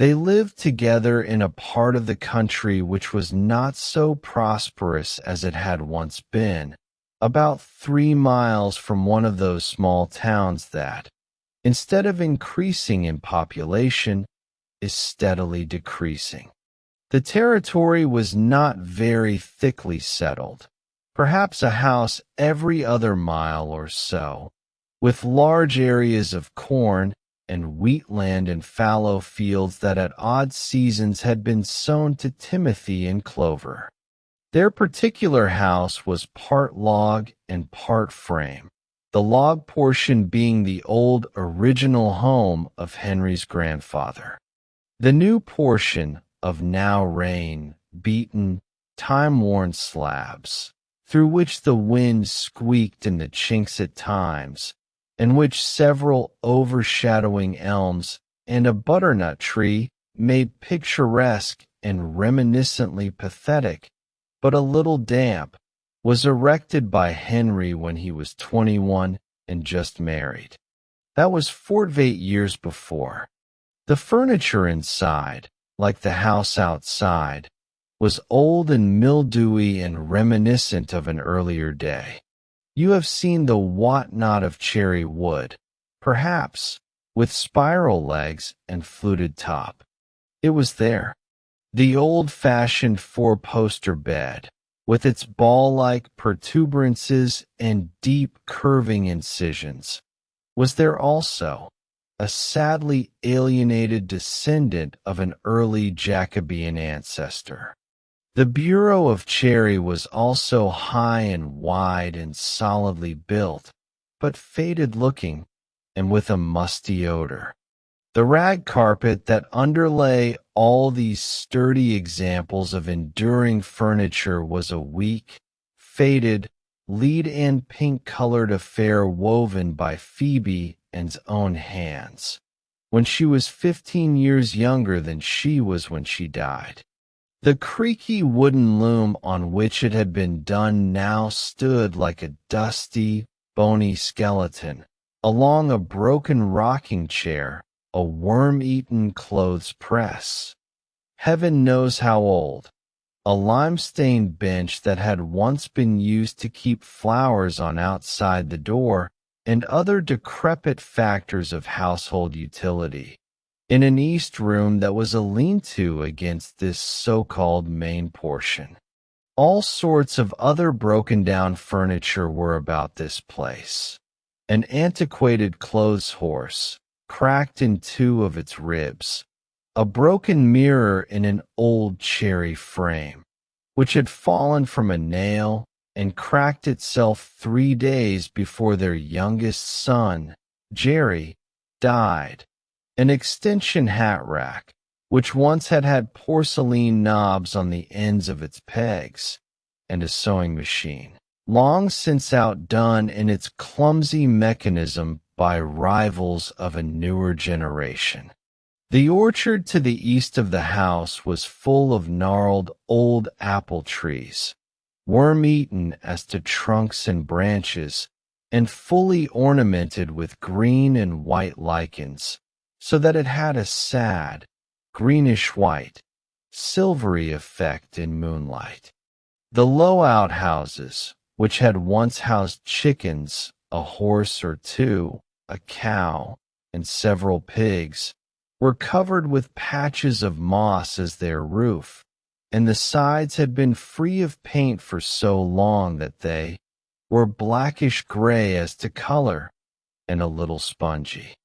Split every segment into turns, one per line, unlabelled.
They lived together in a part of the country which was not so prosperous as it had once been, about 3 miles from one of those small towns that, instead of increasing in population, is steadily decreasing. The territory was not very thickly settled, perhaps a house every other mile or so, with large areas of corn and wheat land and fallow fields that at odd seasons had been sown to timothy and clover. Their particular house was part log and part frame, the log portion being the old original home of Henry's grandfather. The new portion of now rain-beaten, time-worn slabs, through which the wind squeaked in the chinks at times, and which several overshadowing elms and a butternut tree made picturesque and reminiscently pathetic, but a little damp, was erected by Henry when he was 21 and just married. That was 48 years before. The furniture inside, like the house outside, was old and mildewy and reminiscent of an earlier day. You have seen the whatnot of cherry wood, perhaps, with spiral legs and fluted top. It was there. The old-fashioned four-poster bed, with its ball-like protuberances and deep curving incisions, was there also, a sadly alienated descendant of an early Jacobean ancestor. The bureau of cherry was also high and wide and solidly built, but faded-looking, and with a musty odor. The rag carpet that underlay all these sturdy examples of enduring furniture was a weak, faded, lead and pink-colored affair woven by Phoebe and's own hands, when she was 15 years younger than she was when she died. The creaky wooden loom on which it had been done now stood like a dusty, bony skeleton, along a broken rocking chair, a worm-eaten clothes press. Heaven knows how old. A lime-stained bench that had once been used to keep flowers on outside the door, and other decrepit factors of household utility, in an east room that was a lean-to against this so-called main portion. All sorts of other broken-down furniture were about this place. An antiquated clothes horse, cracked in two of its ribs, a broken mirror in an old cherry frame, which had fallen from a nail and cracked itself 3 days before their youngest son, Jerry, died. An extension hat rack, which once had had porcelain knobs on the ends of its pegs, and a sewing machine, long since outdone in its clumsy mechanism by rivals of a newer generation. The orchard to the east of the house was full of gnarled old apple trees, worm-eaten as to trunks and branches, and fully ornamented with green and white lichens, so that it had a sad, greenish-white, silvery effect in moonlight. The low outhouses, which had once housed chickens, a horse or two, a cow, and several pigs, were covered with patches of moss as their roof, and the sides had been free of paint for so long that they were blackish-gray as to color, and a little spongy.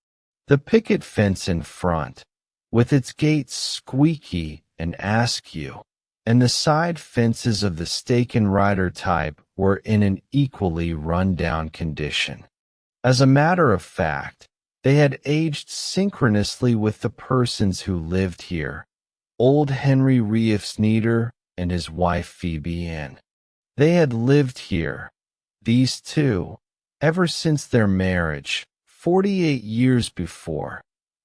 The picket fence in front, with its gates squeaky and askew, and the side fences of the stake and rider type were in an equally run-down condition. As a matter of fact, they had aged synchronously with the persons who lived here, old Henry Reevesneeder and his wife Phoebe Ann. They had lived here, these two, ever since their marriage, 48 years before,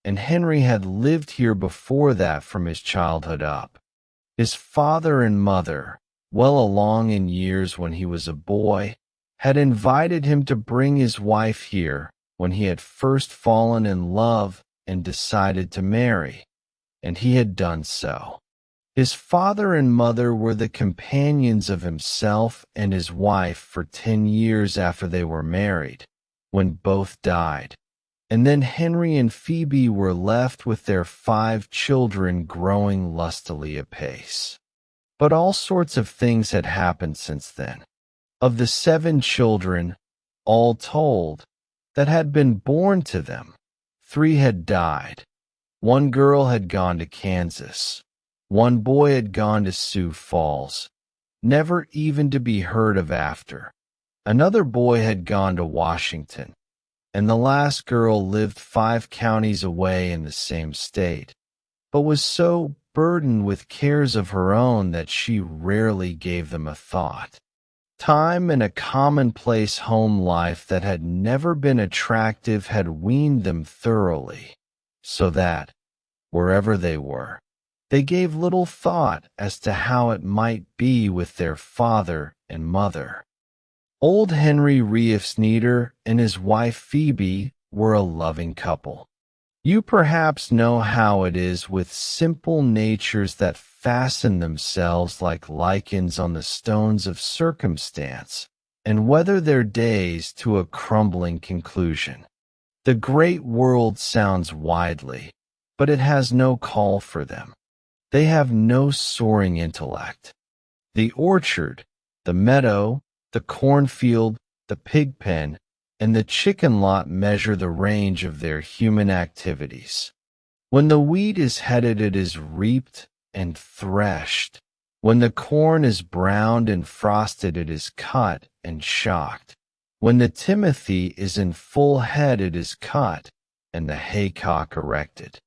and Henry had lived here before that from his childhood up. His father and mother, well along in years when he was a boy, had invited him to bring his wife here when he had first fallen in love and decided to marry. and he had done so. His father and mother were the companions of himself and his wife for 10 years after they were married, when both died. And then Henry and Phoebe were left with their 5 children growing lustily apace. But all sorts of things had happened since then. Of the 7 children, all told, that had been born to them, 3 had died. 1 girl had gone to Kansas. 1 boy had gone to Sioux Falls, never even to be heard of after. Another boy had gone to Washington, and the last girl lived 5 counties away in the same state, but was so burdened with cares of her own that she rarely gave them a thought. Time and a commonplace home life that had never been attractive had weaned them thoroughly, so that, wherever they were, they gave little thought as to how it might be with their father and mother. Old Henry Reifsnieder and his wife Phoebe were a loving couple. You perhaps know how it is with simple natures that fasten themselves like lichens on the stones of circumstance and weather their days to a crumbling conclusion. The great world sounds widely, but it has no call for them. They have no soaring intellect. The orchard, the meadow, the cornfield, the pig pen, and the chicken lot measure the range of their human activities. When the wheat is headed, it is reaped and threshed. When the corn is browned and frosted, it is cut and shocked. When the timothy is in full head, it is cut, and the haycock erected.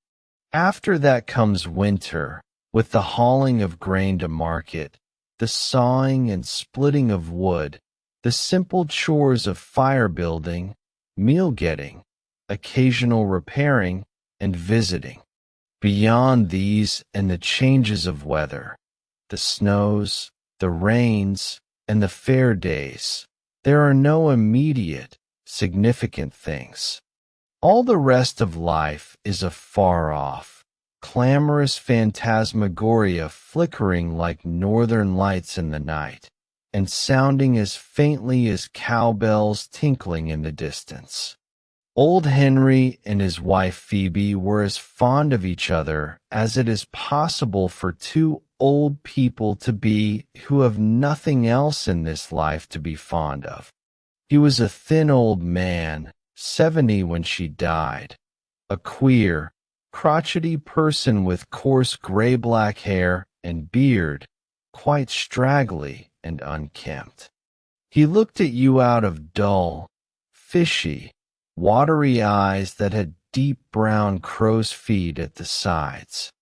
After that comes winter, with the hauling of grain to market, the sawing and splitting of wood, the simple chores of fire building, meal getting, occasional repairing, and visiting. Beyond these and the changes of weather, the snows, the rains, and the fair days, there are no immediate, significant things. All the rest of life is afar off, clamorous phantasmagoria flickering like northern lights in the night, and sounding as faintly as cowbells tinkling in the distance. Old Henry and his wife Phoebe were as fond of each other as it is possible for 2 old people to be who have nothing else in this life to be fond of. He was a thin old man, 70 when she died, a queer, crotchety person with coarse gray-black hair and beard, quite straggly and unkempt. He looked at you out of dull, fishy, watery eyes that had deep brown crow's feet at the sides.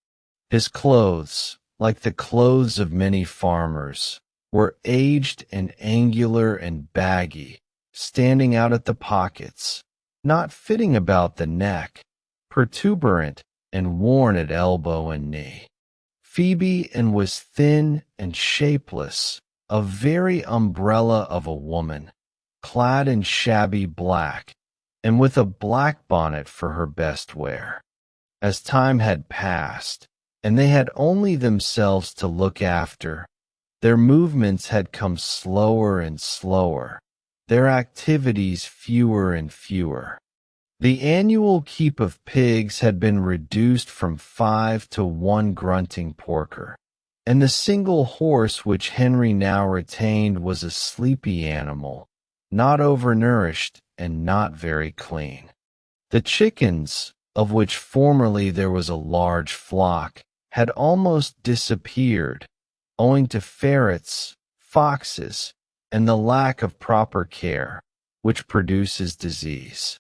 His clothes, like the clothes of many farmers, were aged and angular and baggy, standing out at the pockets, not fitting about the neck, protuberant and worn at elbow and knee. Phoebe was thin and shapeless, a very umbrella of a woman, clad in shabby black, and with a black bonnet for her best wear. As time had passed, and they had only themselves to look after, their movements had come slower and slower, their activities fewer and fewer. The annual keep of pigs had been reduced from 5 to 1 grunting porker, and the single horse which Henry now retained was a sleepy animal, not overnourished and not very clean. The chickens, of which formerly there was a large flock, had almost disappeared, owing to ferrets, foxes, and the lack of proper care, which produces disease.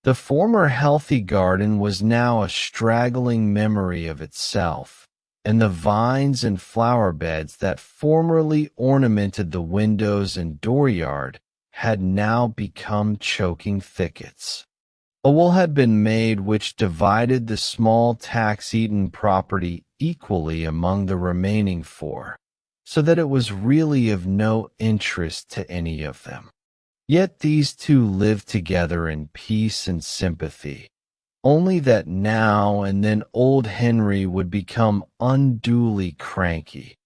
The former healthy garden was now a straggling memory of itself, and the vines and flower beds that formerly ornamented the windows and dooryard had now become choking thickets. A wall had been made which divided the small tax-eaten property equally among the remaining 4, so that it was really of no interest to any of them. Yet these 2 lived together in peace and sympathy, only that now and then old Henry would become unduly cranky,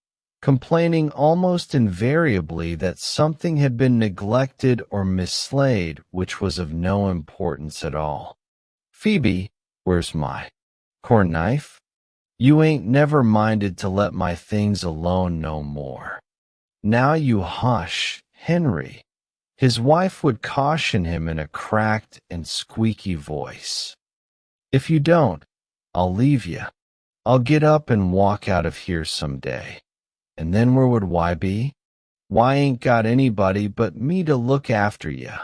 complaining almost invariably that something had been neglected or mislaid which was of no importance at all. "Phoebe, where's my corn knife? You ain't never minded to let my things alone no more. Now you hush, Henry." His wife would caution him in a cracked and squeaky voice. "If you don't, I'll leave you. I'll get up and walk out of here some day. And then where would Y be? Y ain't got anybody but me to look after you.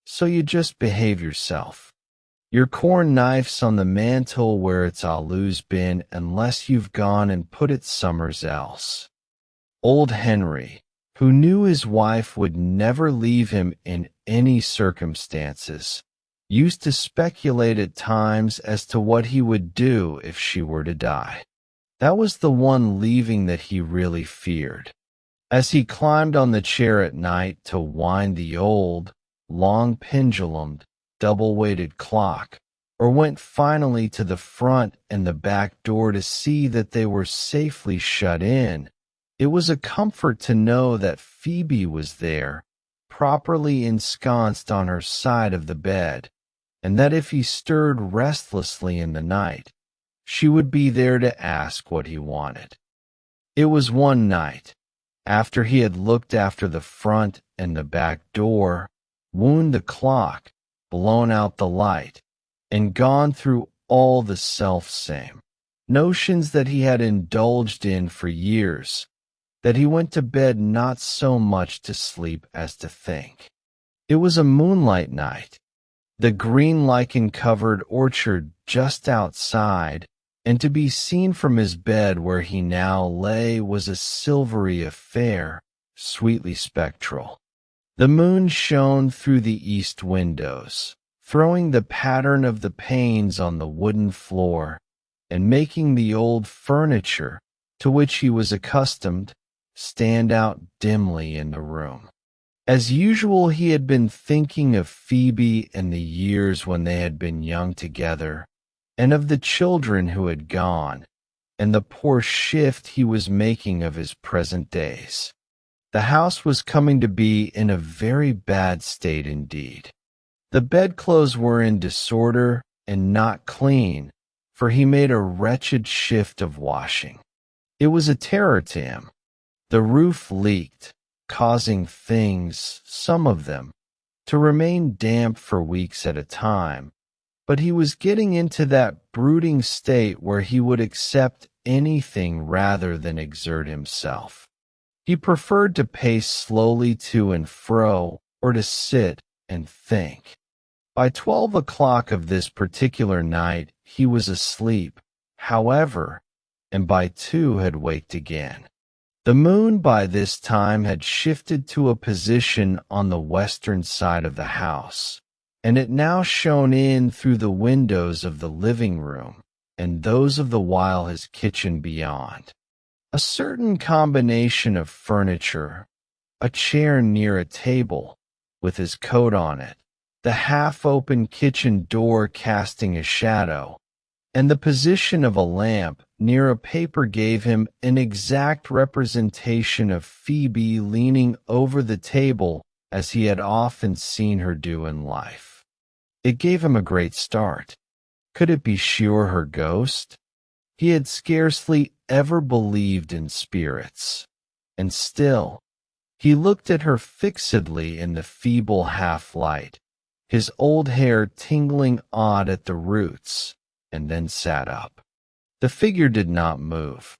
So you just behave yourself. Your corn knife's on the mantel where it's always been unless you've gone and put it somewheres else." Old Henry, who knew his wife would never leave him in any circumstances, used to speculate at times as to what he would do if she were to die. That was the one leaving that he really feared. As he climbed on the chair at night to wind the old, long pendulumed, double-weighted clock, or went finally to the front and the back door to see that they were safely shut in, it was a comfort to know that Phoebe was there, properly ensconced on her side of the bed, and that if he stirred restlessly in the night, she would be there to ask what he wanted. It was one night, after he had looked after the front and the back door, wound the clock, blown out the light, and gone through all the self-same notions that he had indulged in for years, that he went to bed not so much to sleep as to think. It was a moonlight night, the green lichen-covered orchard just outside, and to be seen from his bed where he now lay was a silvery affair, sweetly spectral. The moon shone through the east windows, throwing the pattern of the panes on the wooden floor, and making the old furniture, to which he was accustomed, stand out dimly in the room. As usual, he had been thinking of Phoebe and the years when they had been young together, and of the children who had gone, and the poor shift he was making of his present days. The house was coming to be in a very bad state indeed. The bedclothes were in disorder and not clean, for he made a wretched shift of washing. It was a terror to him. The roof leaked, causing things, some of them, to remain damp for weeks at a time, but he was getting into that brooding state where he would accept anything rather than exert himself. He preferred to pace slowly to and fro, or to sit and think. By 12 o'clock of this particular night he was asleep, however, and by 2 had waked again. The moon by this time had shifted to a position on the western side of the house, and it now shone in through the windows of the living room and those of the while his kitchen beyond. A certain combination of furniture, a chair near a table, with his coat on it, the half-open kitchen door casting a shadow, and the position of a lamp near a paper gave him an exact representation of Phoebe leaning over the table as he had often seen her do in life. It gave him a great start. Could it be she or her ghost? He had scarcely ever believed in spirits, and still he looked at her fixedly in the feeble half-light, his old hair tingling odd at the roots, and then sat up. The figure did not move.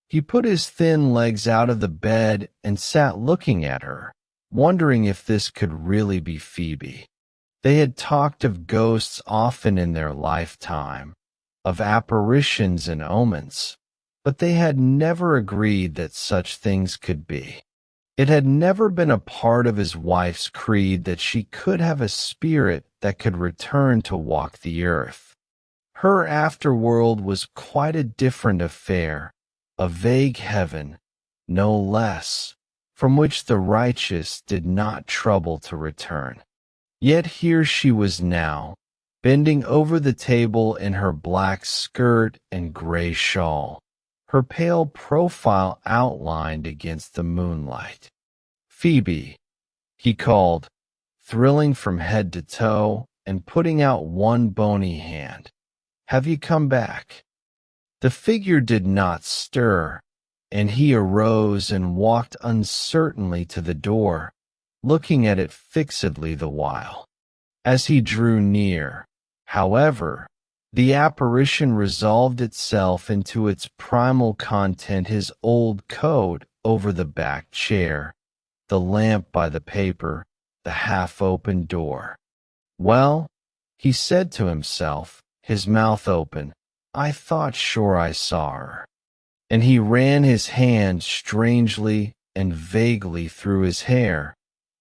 He put his thin legs out of the bed and sat looking at her, wondering if this could really be Phoebe. They had talked of ghosts often in their lifetime, of apparitions and omens, but they had never agreed that such things could be. It had never been a part of his wife's creed that she could have a spirit that could return to walk the earth. Her afterworld was quite a different affair, a vague heaven, no less, from which the righteous did not trouble to return. Yet here she was now, bending over the table in her black skirt and gray shawl, her pale profile outlined against the moonlight. "Phoebe," he called, thrilling from head to toe and putting out one bony hand. "Have you come back?" The figure did not stir, and he arose and walked uncertainly to the door, looking at it fixedly the while. As he drew near, however, the apparition resolved itself into its primal content: his old coat over the back chair, the lamp by the paper, the half-open door. "Well," he said to himself, his mouth open, "I thought sure I saw her." And he ran his hand strangely and vaguely through his hair.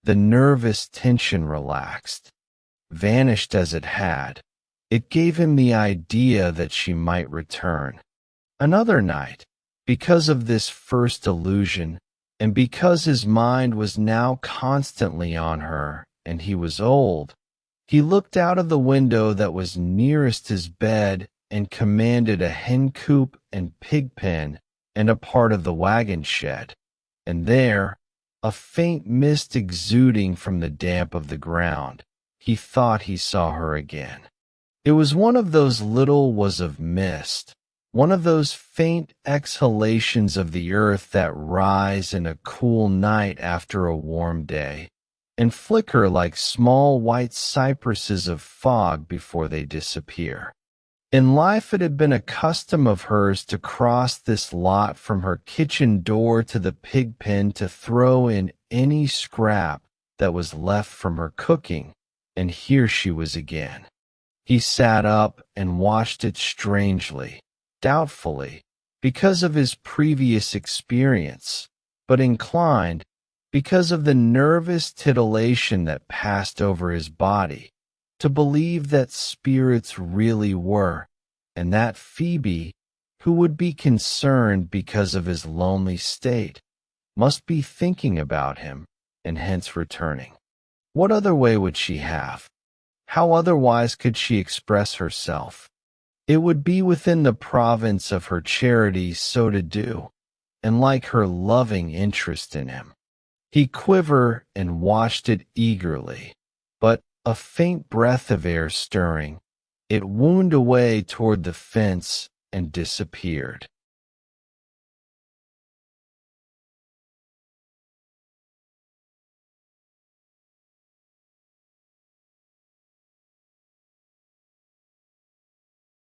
The nervous tension relaxed, vanished as it had. It gave him the idea that she might return. Another night, because of this first illusion, and because his mind was now constantly on her, and he was old, he looked out of the window that was nearest his bed and commanded a hen coop and pig pen and a part of the wagon shed. And there, a faint mist exuding from the damp of the ground, he thought he saw her again. It was one of those little was of mist, one of those faint exhalations of the earth that rise in a cool night after a warm day, and flicker like small white cypresses of fog before they disappear. In life it had been a custom of hers to cross this lot from her kitchen door to the pig pen to throw in any scrap that was left from her cooking, and here she was again. He sat up and watched it strangely, doubtfully, because of his previous experience, but inclined, because of the nervous titillation that passed over his body, to believe that spirits really were, and that Phoebe, who would be concerned because of his lonely state, must be thinking about him and hence returning. What other way would she have? How otherwise could she express herself? It would be within the province of her charity so to do, and like her loving interest in him. He quivered and watched it eagerly, but a faint breath of air stirring, it wound away toward the fence and disappeared.